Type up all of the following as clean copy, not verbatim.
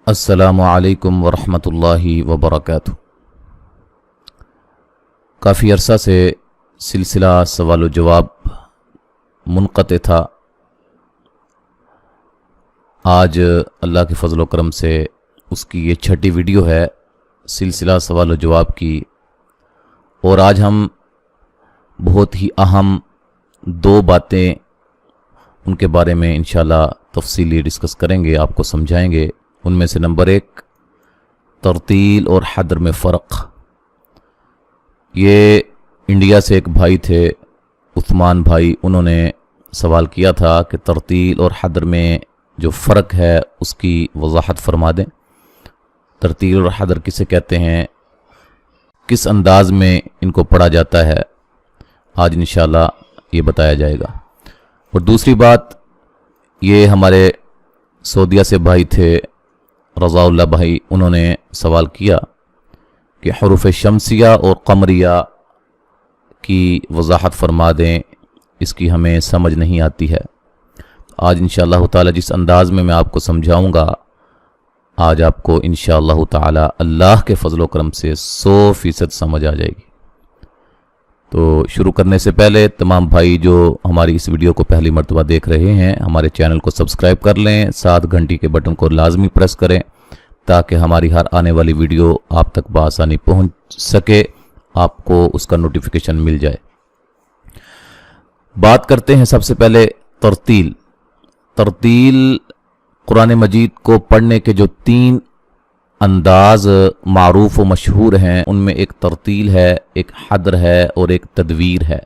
السلام علیکم ورحمۃ اللہ وبرکاتہ۔ کافی عرصہ سے سلسلہ سوال و جواب منقطع تھا۔ آج اللہ کے فضل و کرم سے اس کی یہ چھٹی ویڈیو ہے سلسلہ سوال و جواب کی، اور آج ہم بہت ہی اہم دو باتیں ان کے بارے میں انشاءاللہ تفصیلی ڈسکس کریں گے، آپ کو سمجھائیں گے۔ ان میں سے نمبر 1، ترتیل اور حدر میں فرق۔ یہ انڈیا سے ایک بھائی تھے، عثمان بھائی، انہوں نے سوال کیا تھا کہ ترتیل اور حدر میں جو فرق ہے اس کی وضاحت فرما دیں۔ ترتیل اور حدر کسے کہتے ہیں، کس انداز میں ان کو پڑھا جاتا ہے، آج انشاءاللہ یہ بتایا جائے گا۔ اور دوسری بات، یہ ہمارے سعودیہ سے بھائی تھے رضا اللہ بھائی، انہوں نے سوال کیا کہ حروف شمسیہ اور قمریہ کی وضاحت فرما دیں، اس کی ہمیں سمجھ نہیں آتی ہے۔ آج انشاءاللہ تعالی جس انداز میں آپ کو سمجھاؤں گا، آج آپ کو انشاءاللہ تعالی اللہ کے فضل و کرم سے 100% سمجھ آ جائے گی۔ تو شروع کرنے سے پہلے تمام بھائی جو ہماری اس ویڈیو کو پہلی مرتبہ دیکھ رہے ہیں، ہمارے چینل کو سبسکرائب کر لیں، ساتھ گھنٹی کے بٹن کو لازمی پریس کریں تاکہ ہماری ہر آنے والی ویڈیو آپ تک بآسانی پہنچ سکے، آپ کو اس کا نوٹیفیکیشن مل جائے۔ بات کرتے ہیں سب سے پہلے ترتیل۔ ترتیل قرآن مجید کو پڑھنے کے جو 3 انداز معروف و مشہور ہیں، ان میں ایک ترتیل ہے، ایک حدر ہے اور ایک تدویر ہے۔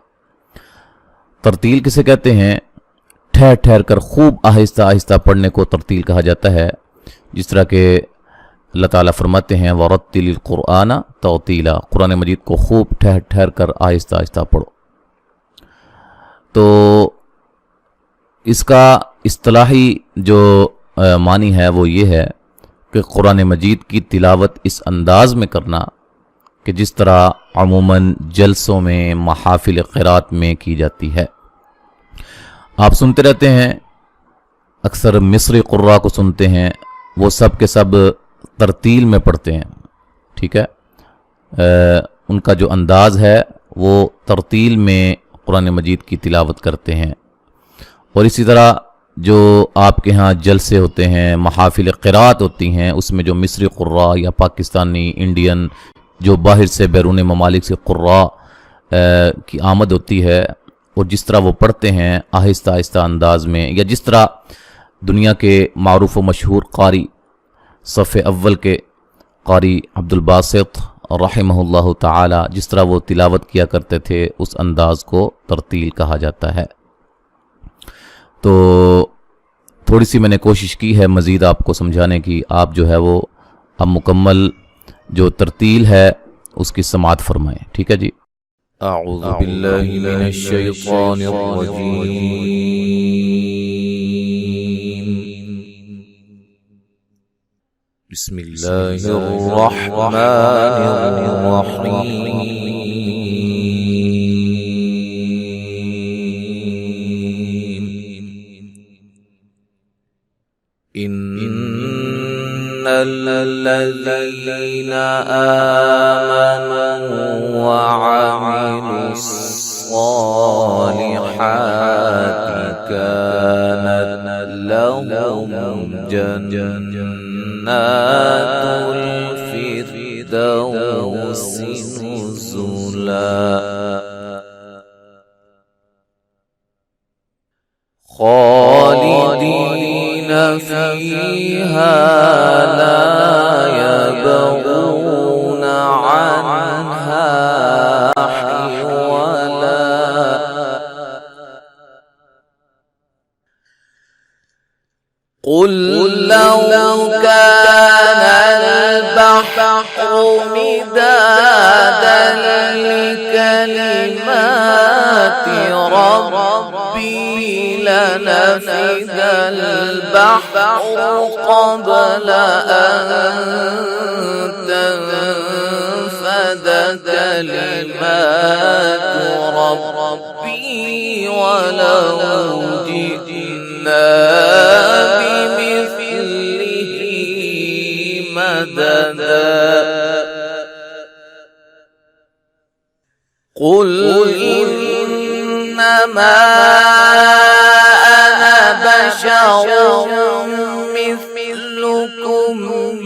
ترتیل کسے کہتے ہیں؟ ٹھہر ٹھہر کر خوب آہستہ آہستہ پڑھنے کو ترتیل کہا جاتا ہے، جس طرح کہ اللہ تعالیٰ فرماتے ہیں وَرَتِّلِ الْقُرْآنَ تَرْتِیلًا، قرآن مجید کو خوب ٹھہر ٹھہر کر آہستہ آہستہ پڑھو۔ تو اس کا اصطلاحی جو معنی ہے وہ یہ ہے کہ قرآن مجید کی تلاوت اس انداز میں کرنا کہ جس طرح عموماً جلسوں میں، محافل قرات میں کی جاتی ہے۔ آپ سنتے رہتے ہیں، اکثر مصری قراء کو سنتے ہیں، وہ سب کے سب ترتیل میں پڑھتے ہیں، ٹھیک ہے۔ ان کا جو انداز ہے وہ ترتیل میں قرآن مجید کی تلاوت کرتے ہیں۔ اور اسی طرح جو آپ کے ہاں جلسے ہوتے ہیں، محافل قرات ہوتی ہیں، اس میں جو مصری قراء یا پاکستانی، انڈین، جو باہر سے بیرون ممالک سے قراء کی آمد ہوتی ہے، اور جس طرح وہ پڑھتے ہیں آہستہ آہستہ انداز میں، یا جس طرح دنیا کے معروف و مشہور قاری، صف اول کے قاری عبدالباسط رحمہ اللہ تعالی، جس طرح وہ تلاوت کیا کرتے تھے، اس انداز کو ترتیل کہا جاتا ہے۔ تو تھوڑی سی میں نے کوشش کی ہے مزید آپ کو سمجھانے کی، آپ جو ہے وہ اب مکمل جو ترتیل ہے اس کی سماعت فرمائیں، ٹھیک ہے جی۔ اعوذ باللہ من الشیطان الرجیم، بسم اللہ الرحمن الرحیم۔ ان الذین آمنوا وعملوا الصالحات كانت لهم جنات الفردوس نزلا خالدین فیہا لا يبغون عنها حولا قل لو كان البحر مدادا لكلمات ربي لنفد البحر قبل أن تنفد كلمات ربي ولو جئنا بمثله مددا قل إنما أنا بشر مثلكم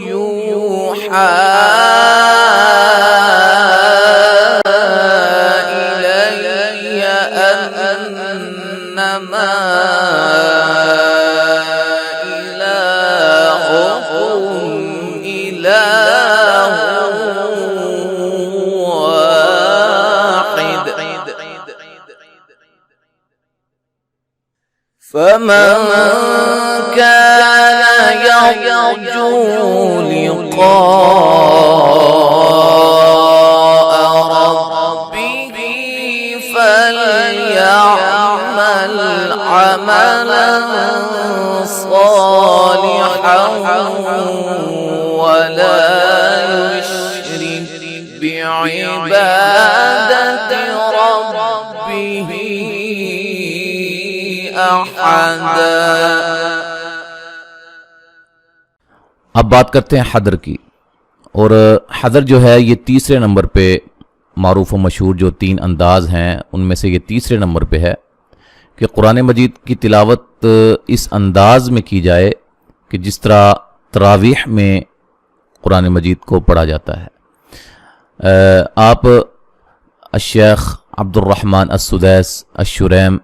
يوحى إلي أنما إلهكم إله واحد فمن كان يرجو لقاء ربه فليعمل عملا صالحا ولا يشرك بعبادة ربه أحدا. اب بات کرتے ہیں حدر کی. اور حدر جو ہے یہ تیسرے نمبر پہ معروف و مشہور جو 3 انداز ہیں ان میں سے یہ تیسرے نمبر پہ ہے کہ قرآن مجید کی تلاوت اس انداز میں کی جائے کہ جس طرح تراویح میں قرآن مجید کو پڑھا جاتا ہے. آپ الشیخ عبد الرحمن السدیس الشریم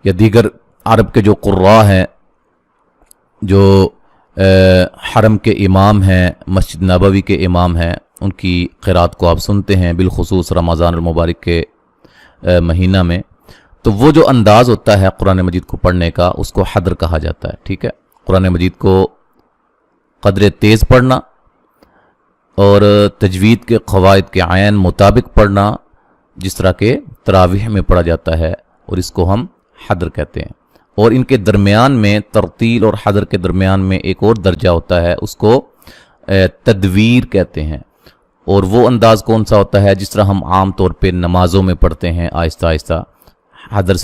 یا دیگر عرب کے جو قراء ہیں جو حرم کے امام ہیں مسجد نبوی کے امام ہیں ان کی قرات کو آپ سنتے ہیں بالخصوص رمضان المبارک کے مہینہ میں. تو وہ جو انداز ہوتا ہے قرآن مجید کو پڑھنے کا اس کو حدر کہا جاتا ہے. ٹھیک ہے, قرآن مجید کو قدر تیز پڑھنا اور تجوید کے قواعد کے عین مطابق پڑھنا جس طرح کے تراویح میں پڑھا جاتا ہے اور اس کو ہم حدر کہتے ہیں. اور ان کے درمیان میں ترتیل اور حدر کے درمیان میں ایک اور درجہ ہوتا ہے اس کو تدویر کہتے ہیں. اور وہ انداز کون سا ہوتا ہے جس طرح ہم عام طور پہ نمازوں میں پڑھتے ہیں آہستہ آہستہ. حدر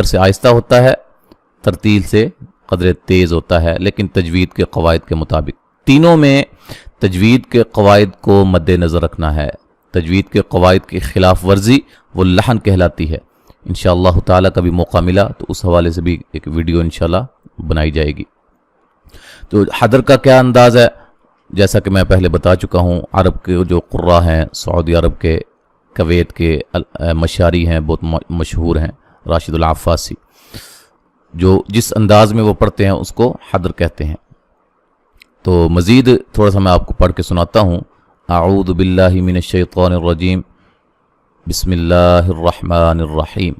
سے آہستہ ہوتا ہے, ترتیل سے قدر تیز ہوتا ہے لیکن تجوید کے قواعد کے مطابق. تینوں میں تجوید کے قواعد کو مد نظر رکھنا ہے. تجوید کے قواعد کی خلاف ورزی وہ لحن کہلاتی ہے. انشاءاللہ تعالیٰ کبھی موقع ملا تو اس حوالے سے بھی ایک ویڈیو انشاءاللہ بنائی جائے گی. تو حدر کا کیا انداز ہے جیسا کہ میں پہلے بتا چکا ہوں. عرب کے جو قراء ہیں سعودی عرب کے کویت کے مشاری ہیں بہت مشہور ہیں راشد العفاسی جو جس انداز میں وہ پڑھتے ہیں اس کو حدر کہتے ہیں. تو مزید تھوڑا سا میں آپ کو پڑھ کے سناتا ہوں. اعوذ باللہ من الشیطان الرجیم بسم اللہ الرحمن الرحیم.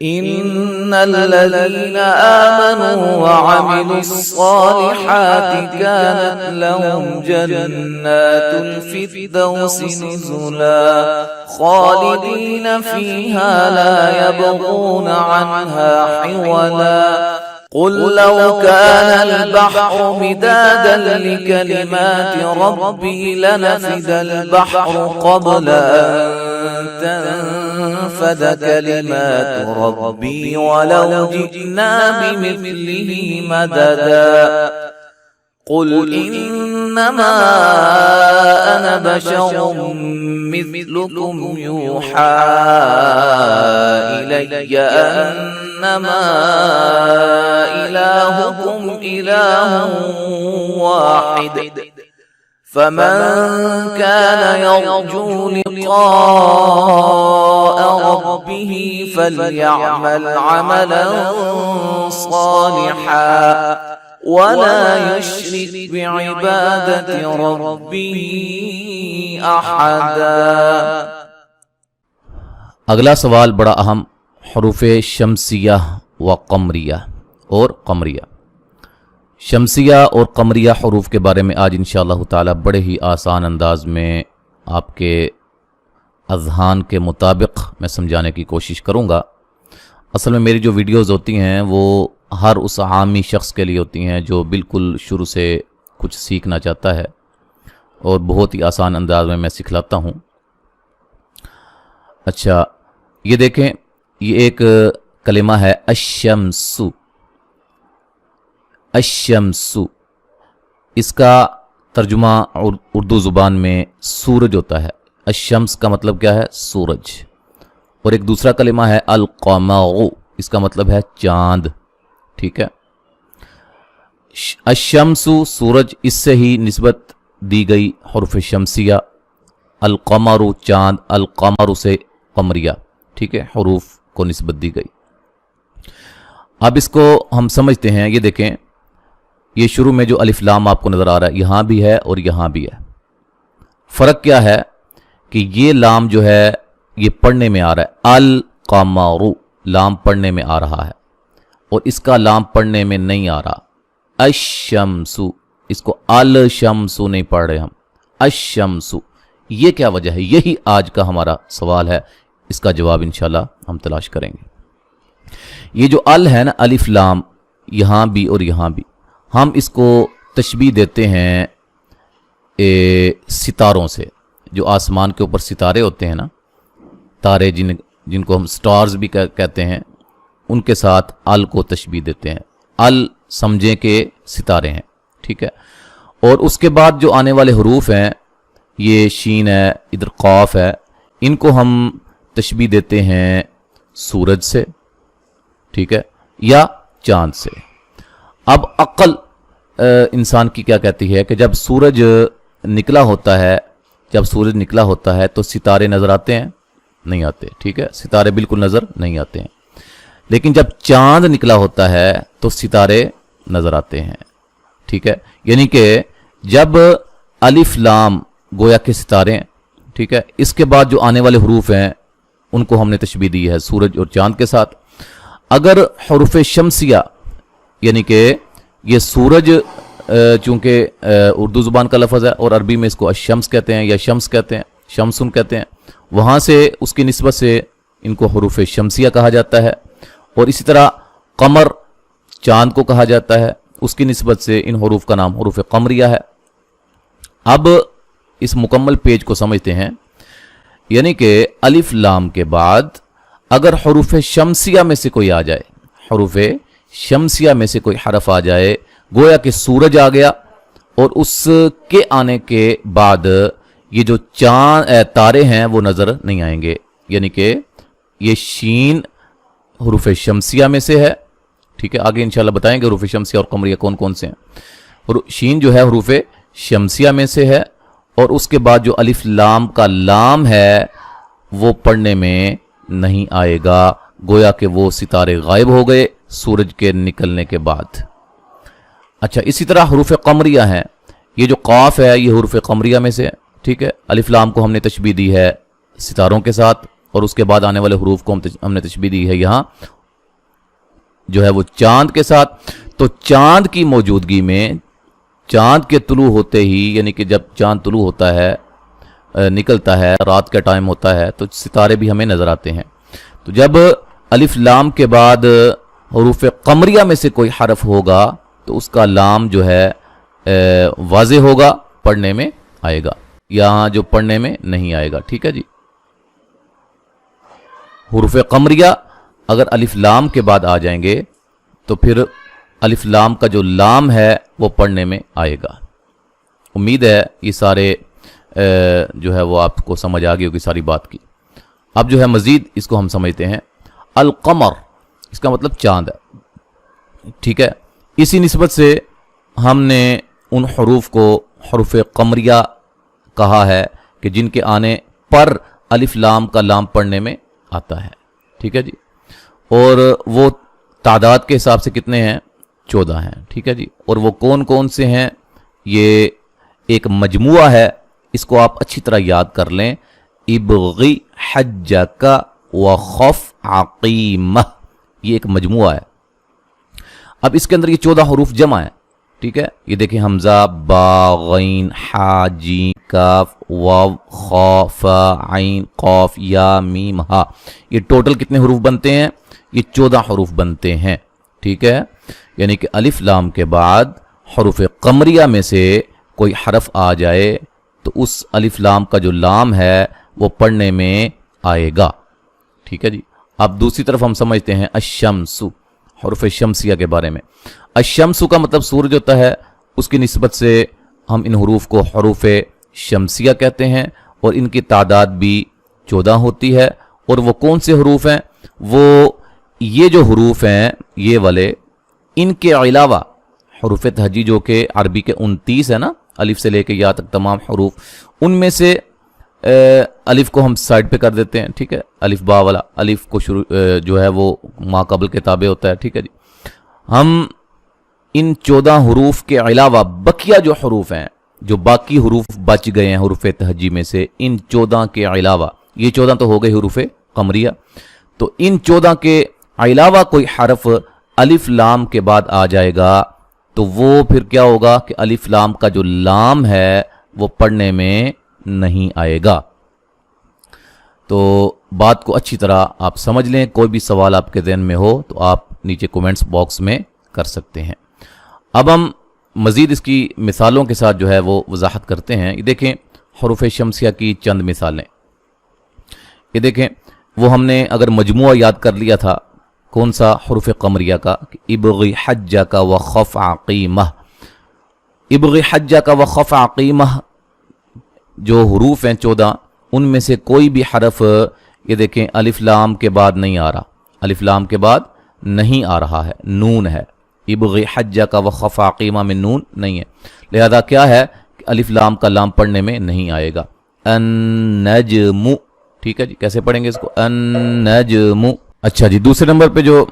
إن الذين آمنوا وعملوا الصالحات كانت لهم جنات الفردوس نزلا خالدين فيها لا يبغون عنها حولا قل لو كان البحر مدادا لكلمات ربي لنفد البحر قبل أن تنفد كلمات ربي ولو جئنا بمثله مددا قل إنما أنا بشر مثلكم يوحى إلي أنما إلهكم إله واحد فمن كان يرجو لقاء ربه فليعمل عملا صالحا ولا يشرك بعبادة ربه أحدا. اگلا سوال بڑا اہم, حروف شمسیہ و قمریہ اور قمریہ. شمسیہ اور قمریہ حروف کے بارے میں آج انشاءاللہ تعالی بڑے ہی آسان انداز میں آپ کے اذہان کے مطابق میں سمجھانے کی کوشش کروں گا. اصل میں میری جو ویڈیوز ہوتی ہیں وہ ہر اس عامی شخص کے لیے ہوتی ہیں جو بالکل شروع سے کچھ سیکھنا چاہتا ہے اور بہت ہی آسان انداز میں سکھلاتا ہوں. اچھا یہ دیکھیں, یہ ایک کلمہ ہے الشمس. अश्शम्सु, इसका तर्जुमा उर्दू ज़ुबान में सूरज होता है। अश्शम्स का मतलब क्या है? सूरज। और एक दूसरा कलिमा है अल क़मर, इसका मतलब है चांद। ठीक है, अश्शम्सु सूरज, इससे ही निस्बत दी गई हुर्फ़ शमसिया। अल क़मरु चांद, अल क़मरु से क़मरिया। ठीक है, हुरूफ को निस्बत दी गई। अब इसको हम समझते हैं। ये देखें, ये शुरू में जो अलिफ लाम आपको नज़र आ रहा है, यहाँ भी है और यहाँ भी है। फ़र्क क्या है कि ये लाम जो है ये पढ़ने में आ रहा है, अल क़मरु लाम पढ़ने में आ रहा है, और इसका लाम पढ़ने में नहीं आ रहा। अश्शम्सु, इसको अल शम्सु नहीं पढ़ रहे हम, अश्शम्सु। ये क्या वजह है? यही आज का हमारा सवाल है, इसका जवाब इंशाल्लाह हम तलाश करेंगे। ये जो अल है ना, अलिफ लाम, यहाँ भी और यहाँ भी, हम इसको तशबीह देते हैं सितारों से। जो आसमान के ऊपर सितारे होते हैं ना, तारे जिनको हम स्टार्स भी कहते हैं, उनके साथ अल को तशबीह देते हैं। अल समझें कि सितारे हैं। ठीक है, और उसके बाद जो आने वाले हरूफ हैं, ये शीन है, इधर क़ाफ है, इनको हम तशबीह देते हैं सूरज से। ठीक है, या चांद से। अब अक्ल इंसान की क्या कहती है कि जब सूरज निकला होता है, जब सूरज निकला होता है तो सितारे नज़र आते हैं? नहीं आते। ठीक है, सितारे बिल्कुल नज़र नहीं आते हैं। लेकिन जब चांद निकला होता है तो सितारे नज़र आते हैं। ठीक है, यानी कि जब अलिफ लाम गोया के सितारे, ठीक है, इसके बाद जो आने वाले हरूफ हैं उनको हमने तशबीह दी है सूरज और चांद के साथ। अगर हुरूफ़ शमसिया, यानी कि ये सूरज चूँकि उर्दू ज़ुबान का लफ्ज़ है और अरबी में इसको अशम्स कहते हैं या शम्स कहते हैं, शमसुन कहते हैं, वहाँ से उसकी निस्बत से इनको हुरूफ़ शमसिया कहा जाता है। और इसी तरह कमर चांद को कहा जाता है, उसकी निस्बत से इन हरूफ का नाम हुरूफ़ क़मरिया है। अब इस मुकम्मल पेज को समझते हैं, यानी कि अलिफ लाम के बाद अगर हुरूफ़ शमसिया में से कोई आ जाए, हुरूफ़ शमसिया में से कोई हरफ आ जाए, गोया कि सूरज आ गया, और उसके आने के बाद ये जो चांद तारे हैं वो नज़र नहीं आएंगे। यानी कि ये शीन हुरूफ़ शमसिया में से है। ठीक है, आगे इंशाल्लाह बताएंगे हुरूफ़ शमसिया और क़मरिया कौन कौन से हैं। और शीन जो है हुरूफ़ शमसिया में से है, और उसके बाद जो अलिफ लाम का लाम है वो पढ़ने में नहीं आएगा, गोया कि वो सितारे गायब हो गए सूरज के निकलने के बाद। अच्छा, इसी तरह हुरूफ़ क़मरिया हैं। ये जो क़ाफ है ये हुरूफ़ क़मरिया में से है। ठीक है, अलिफ लाम को हमने तशबीह दी है सितारों के साथ, और उसके बाद आने वाले हुरूफ को हमने तशबीह दी है यहाँ जो है वो चांद के साथ। तो चांद की मौजूदगी में, चांद के तुलू होते ही, यानी कि जब चांद तुलू होता है, निकलता है, रात का टाइम होता है, तो सितारे भी हमें नज़र आते हैं। तो जब अलिफ लाम के बाद हुरूफ़ क़मरिया में से कोई हरफ होगा तो उसका लाम जो है वाज़े होगा, पढ़ने में आएगा, यहाँ जो पढ़ने में नहीं आएगा। ठीक है जी, हुरूफ़ क़मरिया अगर अलिफ लाम के बाद आ जाएंगे तो फिर अलिफ लाम का जो लाम है वो पढ़ने में आएगा। उम्मीद है ये सारे जो है वो आपको समझ आ गई होगी सारी बात की। अब जो है मज़ीद इसको हम समझते हैं। अल क़मर, इसका मतलब चांद है। ठीक है, इसी निस्बत से हमने उन हरूफ को हुरूफ़ क़मरिया कहा है कि जिनके आने पर अलिफ लाम का लाम पढ़ने में आता है। ठीक है जी, और वो तादाद के हिसाब से कितने हैं? 14 हैं। ठीक है जी, और वो कौन कौन से हैं? ये एक मजमुआ है, इसको आप अच्छी तरह याद कर लें। इब्गी हज्जका व खफ अकीमह, ये एक मजमुआ है। अब इसके अंदर ये 14 हरूफ जमा है। ठीक है, ये देखें, हमजा, बा, गैन, हा, जीम, काफ, वाव, खा, फा, आइन, कॉफ, या, मीम, हा, ये टोटल कितने हरूफ बनते हैं? ये 14 हरूफ बनते हैं। ठीक है, यानी कि अलिफ लाम के बाद हुरूफ़ क़मरिया में से कोई हरफ आ जाए तो उस अलिफ लाम का जो लाम है वो पढ़ने में आएगा। ठीक है जी, अब दूसरी तरफ हम समझते हैं अशम्सु, हुरूफ़ शमसिया के बारे में। अशम्सु का मतलब सूरज होता है, उसकी निस्बत से हम इन हरूफ को हरूफ शमसिया कहते हैं और इनकी तादाद भी 14 होती है। और वो कौन से हरूफ हैं? वो ये जो हरूफ हैं ये वाले, इनके अलावा हरूफ तहजी जो कि अरबी के 29 है ना, अलिफ से लेके या तक तमाम हरूफ, उनमें से अलिफ को हम साइड पे कर देते हैं, ठीक है, अलिफ बा वाला अलिफ को शुरू जो है वो माकबल के ताबे होता है, ठीक है जी। हम इन 14 हरूफ के अलावा बकिया जो हरूफ हैं, जो बाकी हरूफ बच गए हैं हरूफ तहजी में से, इन 14 के अलावा, ये 14 तो हो गए हरूफ कमरिया, तो इन 14 के अलावा कोई हरफ अलिफ लाम के बाद आ जाएगा तो वो फिर क्या होगा कि अलिफ लाम का जो लाम है वो पढ़ने में नहीं आएगा। तो बात को अच्छी तरह आप समझ लें। कोई भी सवाल आपके ज़हन में हो तो आप नीचे कमेंट्स बॉक्स में कर सकते हैं। अब हम मज़ीद इसकी मिसालों के साथ जो है वो वजाहत करते हैं। ये देखें हरूफ शमसिया की चंद मिसालें, ये देखें वो हमने अगर मजमुआ याद कर लिया था कौन सा हरूफ कमरिया का, इब्गी हज्जा का व खफ अकीमह, इब्गी हज्जा का व खफ अकीमह जो हरूफ हैं 14, उनमें से कोई भी हरफ ये देखें अलिफ लाम के बाद नहीं आ रहा, अलिफ लाम के बाद नहीं आ रहा है, नून है। इब्गी हज्जा का व खफ अकीमा में नून नहीं है, लिहाजा क्या है कि अलिफ लाम का लाम पढ़ने में नहीं आएगा। अन-नज्मु, ठीक है जी, कैसे पढ़ेंगे इसको? अन-नज्मु। अच्छा जी, दूसरे नंबर पे जो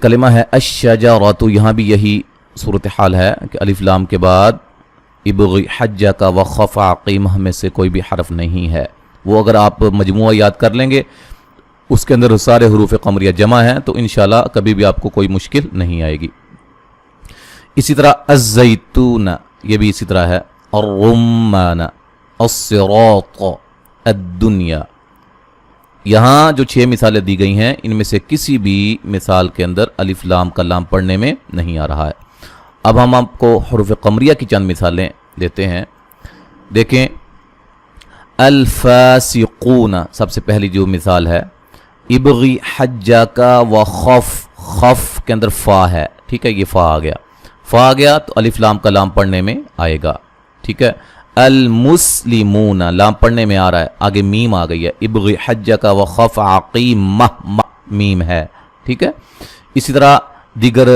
कलिमा है अश-शजरतु, यहाँ भी यही सूरत हाल है कि अलिफ लाम के बाद इब्गी हज्जा का व खफ अकीमह में से कोई भी हरफ नहीं है। वो अगर आप मजमुआ याद कर लेंगे उसके अंदर सारे हरूफ कमरिया जमा हैं तो इंशाल्लाह कभी भी आपको कोई मुश्किल नहीं आएगी। इसी तरह अज़्ज़ैतून, ये भी इसी तरह है, अर्रुम्मान, अस्सिरात, अद्दुनिया। यहाँ जो 6 मिसालें दी गई हैं इनमें से किसी भी मिसाल के अंदर अलिफ लाम का लाम पढ़ने में नहीं आ रहा है। अब हम आपको हरूफ कमरिया की चंद मिसालें देते हैं। देखें अल-फासिकून, सबसे पहली जो मिसाल है, इब्गी हज्जा का व खफ, खफ के अंदर फा है, ठीक है, ये फा आ गया, फा आ गया तो अलिफ लाम का लाम पढ़ने में आएगा, ठीक है। अल-मुस्लिमून, लाम पढ़ने में आ रहा है, आगे मीम आ गई है, इब्गी हज्जा का व खफ अकीमह, मीम है, ठीक है। इसी तरह दीगर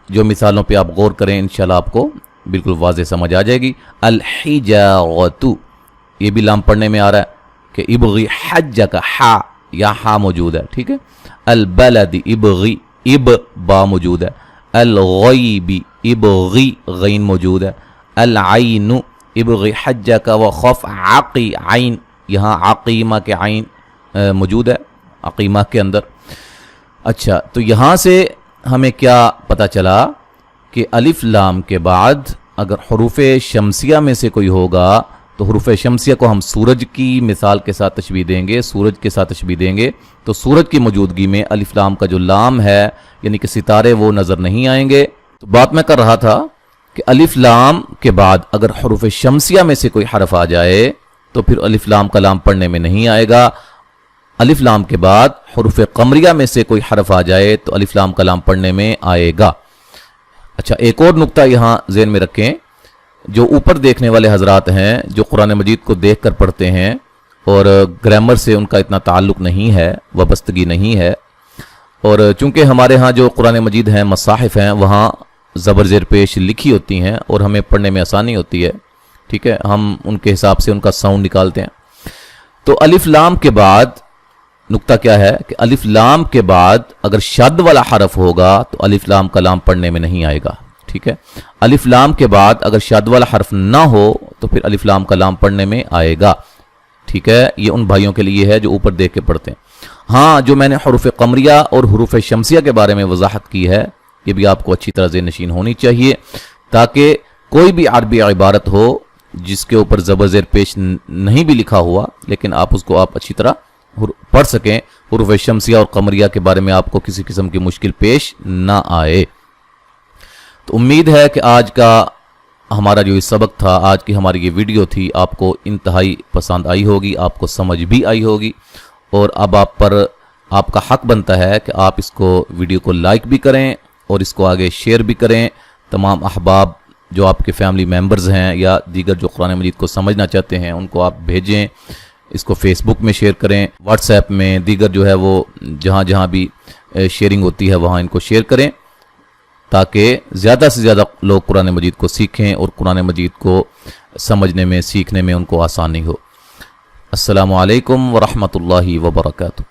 जो मिसालों पे आप गौर करें इंशाल्लाह आपको बिल्कुल वाज़ेह समझ आ जाएगी। अल-हिजारतु, ये भी लाम पढ़ने में आ रहा है कि इब्गी हज्जा का हा, या हा मौजूद है, ठीक है। अल-बलद, इब्गी, इब बा मौजूद है। अल-गैबी, इब्गी, गैन मौजूद है। अल-आइनु, इब्गी हज्जा का व खफ आकी, आइन, यहाँ अकीमा के आइन मौजूद है अकीमा के अंदर। अच्छा, तो यहाँ से हमें क्या पता चला कि अलिफ लाम के बाद अगर हरूफ शमसिया में से कोई होगा तो हरूफ शमसिया को हम सूरज की मिसाल के साथ तशबीह देंगे, सूरज के साथ तशबीह देंगे तो सूरज की मौजूदगी में अलिफ लाम का जो लाम है यानी कि सितारे वो नज़र नहीं आएंगे। तो बात मैं कर रहा था कि अलिफ लाम के बाद अगर हरूफ शमसिया में से कोई हरफ आ जाए तो फिर अलिफ लाम का लाम पढ़ने में नहीं आएगा। अलिफ लाम के बाद हरूफ कमरिया में से कोई हरफ आ जाए तो अलिफ लाम का लाम पढ़ने में आएगा। अच्छा, एक और नुक्ता यहाँ ज़हन में रखें, जो ऊपर देखने वाले हजरात हैं जो कुरान मजीद को देख कर पढ़ते हैं और ग्रामर से उनका इतना ताल्लुक़ नहीं है, वाबस्तगी नहीं है, और चूँकि हमारे यहाँ जो कुरान मजीद हैं मसाहिफ हैं वहाँ ज़बर ज़ेर पेश लिखी होती हैं और हमें पढ़ने में आसानी होती है, ठीक है, हम उनके हिसाब से उनका साउंड निकालते हैं। तो अलिफ लाम के बाद नुक्ता क्या है कि अलिफ लाम के बाद अगर शद वाला हरफ होगा तो अलिफ लाम का लाम पढ़ने में नहीं आएगा, ठीक है। अलिफ लाम के बाद अगर शद वाला हरफ ना हो तो फिर अलिफ लाम का लाम पढ़ने में आएगा, ठीक है। ये उन भाइयों के लिए है जो ऊपर देख के पढ़ते हैं। हाँ, जो मैंने हरूफ कमरिया और हरूफ शमसिया के बारे में वजाहत की है ये भी आपको अच्छी तरह से नशीन होनी चाहिए ताकि कोई भी अरबी इबारत हो जिसके ऊपर ज़बर ज़ेर पेश नहीं भी लिखा हुआ लेकिन आप उसको आप अच्छी तरह पढ़ सकें, हरूफ शमसिया और कमरिया के बारे में आपको किसी किस्म की मुश्किल पेश ना आए। तो उम्मीद है कि आज का हमारा जो ये सबक था, आज की हमारी ये वीडियो थी, आपको इंतहाई पसंद आई होगी, आपको समझ भी आई होगी और अब आप पर आपका हक बनता है कि आप इसको वीडियो को लाइक भी करें और इसको आगे शेयर भी करें تمام احباب جو آپ کے فیملی ممبرز ہیں یا دیگر جو قرآن مجید کو سمجھنا چاہتے ہیں ان کو آپ بھیجیں، اس کو فیس بک میں شیئر کریں، واٹس ایپ میں، دیگر جو ہے وہ جہاں جہاں بھی شیئرنگ ہوتی ہے وہاں ان کو شیئر کریں تاکہ زیادہ سے زیادہ لوگ قرآن مجید کو سیکھیں اور قرآن مجید کو سمجھنے میں سیکھنے میں ان کو آسانی ہو۔ السلام علیکم ورحمۃ اللہ وبرکاتہ۔